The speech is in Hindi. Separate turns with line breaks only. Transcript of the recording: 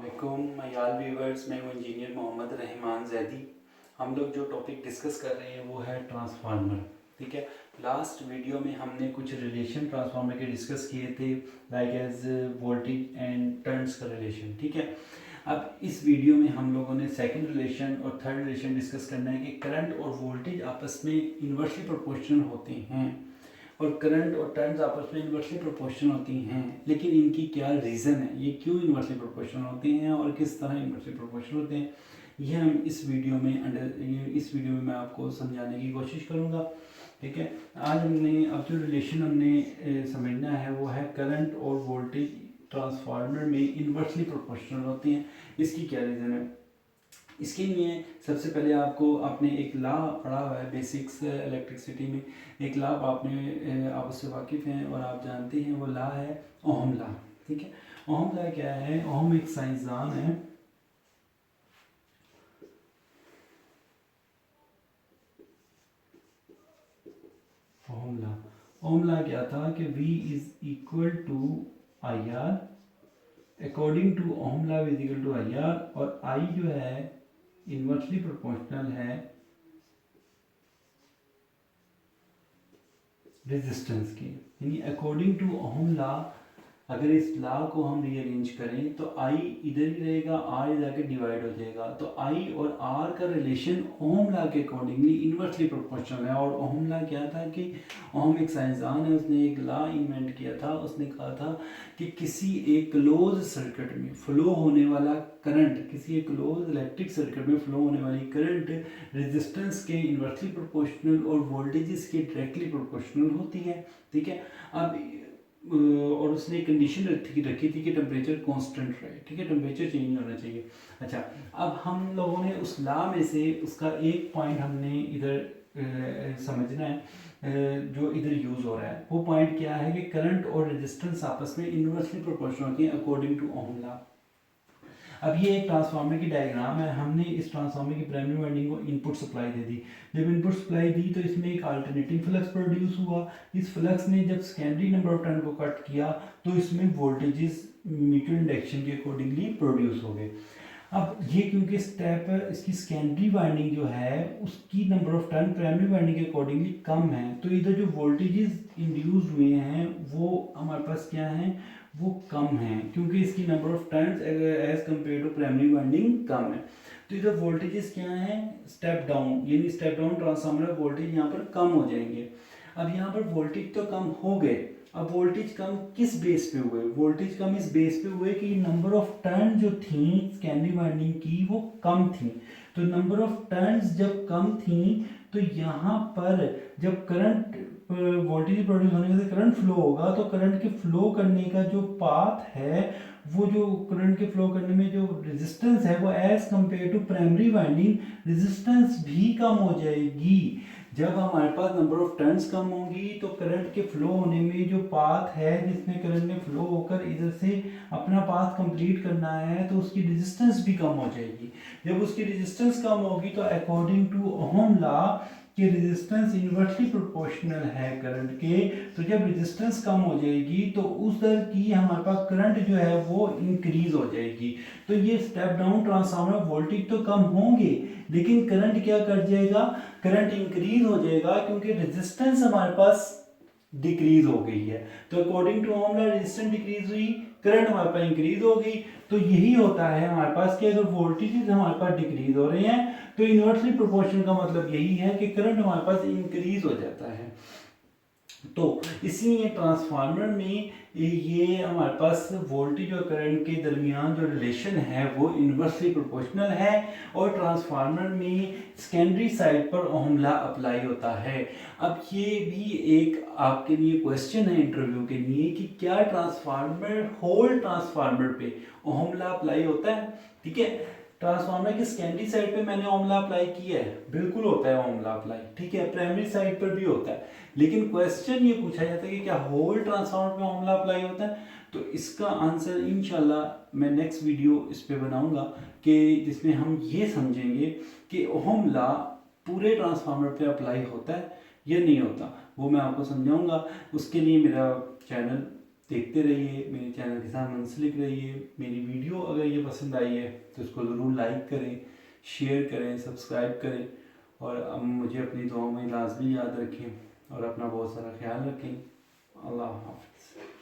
वालेकुम मयाल व्यूवर्स, मैं हूँ इंजीनियर मोहम्मद रहमान जैदी। हम लोग जो टॉपिक डिस्कस कर रहे हैं वो है ट्रांसफार्मर। ठीक है, लास्ट वीडियो में हमने कुछ रिलेशन ट्रांसफार्मर के डिस्कस किए थे, like as voltage and turns का रिलेशन। ठीक है, अब इस वीडियो में हम लोगों ने सेकंड रिलेशन और थर्ड रिलेशन डिस्कस करना है कि करंट और वोल्टेज आपस में इन्वर्सली प्रोपोर्शनल होते हैं और करंट और टर्न्स आपस में इन्वर्सली प्रोपोर्शनल होती हैं, लेकिन इनकी क्या रीज़न है, ये क्यों इन्वर्सली प्रोपोर्शनल होती हैं और किस तरह इन्वर्सली प्रोपोर्शनल होते हैं, ये हम इस वीडियो में मैं आपको समझाने की कोशिश करूँगा। ठीक है, आज अब जो रिलेशन हमने समझना है वो है करंट और वोल्टेज ट्रांसफार्मर में इन्वर्सली प्रोपोर्शनल होती हैं। इसकी क्या रीज़न है? इसके लिए सबसे पहले आपको आपने एक लॉ पढ़ा हुआ है बेसिक्स इलेक्ट्रिसिटी में, एक लॉ आप उससे वाकिफ़ हैं और आप जानते हैं, वो लॉ है ओहम लॉ। ठीक है, ओहम लॉ क्या है? ओहम एक साइंसदान है, ओहम लॉ क्या था कि V is equal to I R, according to Ohm law is equal to I R, और I जो है इन्वर्सली प्रोपोर्शनल है रेजिस्टेंस की। यानी अकॉर्डिंग टू ओहम लॉ अगर इस लॉ को हम रीअरेंज करें तो I इधर ही रहेगा, R इधर जाके डिवाइड हो जाएगा, तो I और R का रिलेशन ओहम लॉ के अकॉर्डिंगली इन्वर्सली प्रोपोर्शनल है। और ओहम लॉ क्या था कि ओहम एक साइंसदान है, उसने एक लॉ इन्वेंट किया था। उसने कहा था कि किसी एक क्लोज सर्किट में फ्लो होने वाला करंट, किसी एक क्लोज इलेक्ट्रिक सर्किट में फ्लो होने वाली करंट रेजिस्टेंस के इन्वर्सली प्रोपोर्शनल और वोल्टेजेस के डायरेक्टली प्रोपोर्शनल होती है। ठीक है, अब और उसने कंडीशन रखी थी कि टेम्परेचर कांस्टेंट रहे। ठीक है, टेम्परेचर चेंज होना चाहिए। अच्छा, अब हम लोगों ने उस लॉ में से उसका एक पॉइंट हमने इधर समझना है जो इधर यूज़ हो रहा है। वो पॉइंट क्या है कि करंट और रेजिस्टेंस आपस में इन्वर्सली प्रोपोर्शनल होती है अकॉर्डिंग टू ओहम लॉ। अब ये एक ट्रांसफार्मर की डायग्राम है। हमने इस ट्रांसफार्मर की प्राइमरी वाइंडिंग को इनपुट सप्लाई दे दी। जब इनपुट सप्लाई दी तो इसमें एक अल्टरनेटिंग फ्लक्स प्रोड्यूस हुआ। इस फ्लक्स ने जब सेकेंडरी नंबर ऑफ टर्न को कट किया तो इसमें वोल्टेजेस म्यूचुअल इंडक्शन के अकॉर्डिंगली प्रोड्यूस हो गए। अब ये क्योंकि स्टेप इसकी सेकेंडरी वाइंडिंग जो है उसकी number of turn primary winding के अकॉर्डिंगली कम है, तो इधर जो वोल्टेजेस इंड्यूस हुए हैं वो हमारे पास क्या है, वो कम है, क्योंकि इसकी number of turns as compare to primary winding कम है। तो इधर वोल्टेजेस क्या है, स्टेप डाउन, यानी स्टेप डाउन ट्रांसफार्मर वोल्टेज यहाँ पर कम हो जाएंगे। अब यहाँ पर वोल्टेज तो कम हो गए, अब वोल्टेज कम किस बेस पे हुए? वोल्टेज कम इस बेस पे हुए कि नंबर ऑफ टर्न जो थी सेकेंडरी वाइंडिंग की वो कम थी। तो नंबर ऑफ टर्न्स जब कम थी तो यहाँ पर जब करंट वोल्टेज प्रोड्यूस होने से करंट फ्लो होगा, तो करंट के फ्लो करने का जो पाथ है, वो जो करंट के फ्लो करने में जो रेजिस्टेंस है वो as compare to primary winding resistance भी कम हो जाएगी। जब हमारे पास नंबर ऑफ टर्न्स कम होंगी तो करंट के फ्लो होने में जो पाथ है जिसमें करंट ने फ्लो होकर इधर से अपना पाथ कंप्लीट करना है तो उसकी रेजिस्टेंस भी कम हो जाएगी। जब उसकी रेजिस्टेंस कम होगी तो अकॉर्डिंग टू ओहम लॉ कि रेजिस्टेंस इन्वर्सली प्रोपोर्शनल है करंट के, तो जब रेजिस्टेंस कम हो जाएगी तो उस दर की हमारे पास करंट जो है वो इंक्रीज हो जाएगी। तो ये स्टेप डाउन ट्रांसफार्मर वोल्टेज तो कम होंगे लेकिन करंट क्या कर जाएगा, करंट इंक्रीज हो जाएगा, क्योंकि रेजिस्टेंस हमारे पास डिक्रीज हो गई है। तो according to Ohm law resistance decrease हुई, करंट हमारे पास इंक्रीज हो गई। तो यही होता है हमारे पास कि अगर वोल्टेजेस हमारे पास डिक्रीज हो रहे हैं तो इन्वर्सली प्रोपोर्शनल का मतलब यही है कि करंट हमारे पास इंक्रीज हो जाता है। तो इसीलिए ट्रांसफार्मर में ये हमारे पास वोल्टेज और करंट के दरमियान जो रिलेशन है वो इन्वर्सली प्रोपोर्शनल है, और ट्रांसफार्मर में सेकेंडरी साइड पर ओहम लॉ अप्लाई होता है। अब ये भी एक आपके लिए क्वेश्चन है इंटरव्यू के लिए कि क्या ट्रांसफार्मर होल ट्रांसफार्मर पे ओहम लॉ अप्लाई होता है? ठीक है, ट्रांसफार्मर की सेकेंडरी साइड पे मैंने ओहम लॉ अप्लाई किया है, बिल्कुल होता है ओहम लॉ अप्लाई। ठीक है, प्राइमरी साइड पर भी होता है, लेकिन क्वेश्चन ये पूछा जाता है कि क्या होल ट्रांसफार्मर पे ओहम लॉ अप्लाई होता है? तो इसका आंसर इंशाल्लाह मैं नेक्स्ट वीडियो इस पे बनाऊंगा कि जिसमें हम ये समझेंगे कि ओहम लॉ पूरे ट्रांसफार्मर पे अप्लाई होता है या नहीं होता, वो मैं आपको समझाऊंगा। उसके लिए मेरा चैनल देखते रहिए, मेरे चैनल के साथ मुंसलिक रहिए। मेरी वीडियो अगर ये पसंद आई है तो इसको ज़रूर लाइक करें, शेयर करें, सब्सक्राइब करें और अब मुझे अपनी दुआओं में लाजमी याद रखें और अपना बहुत सारा ख्याल रखें। अल्लाह हाफ़िज़।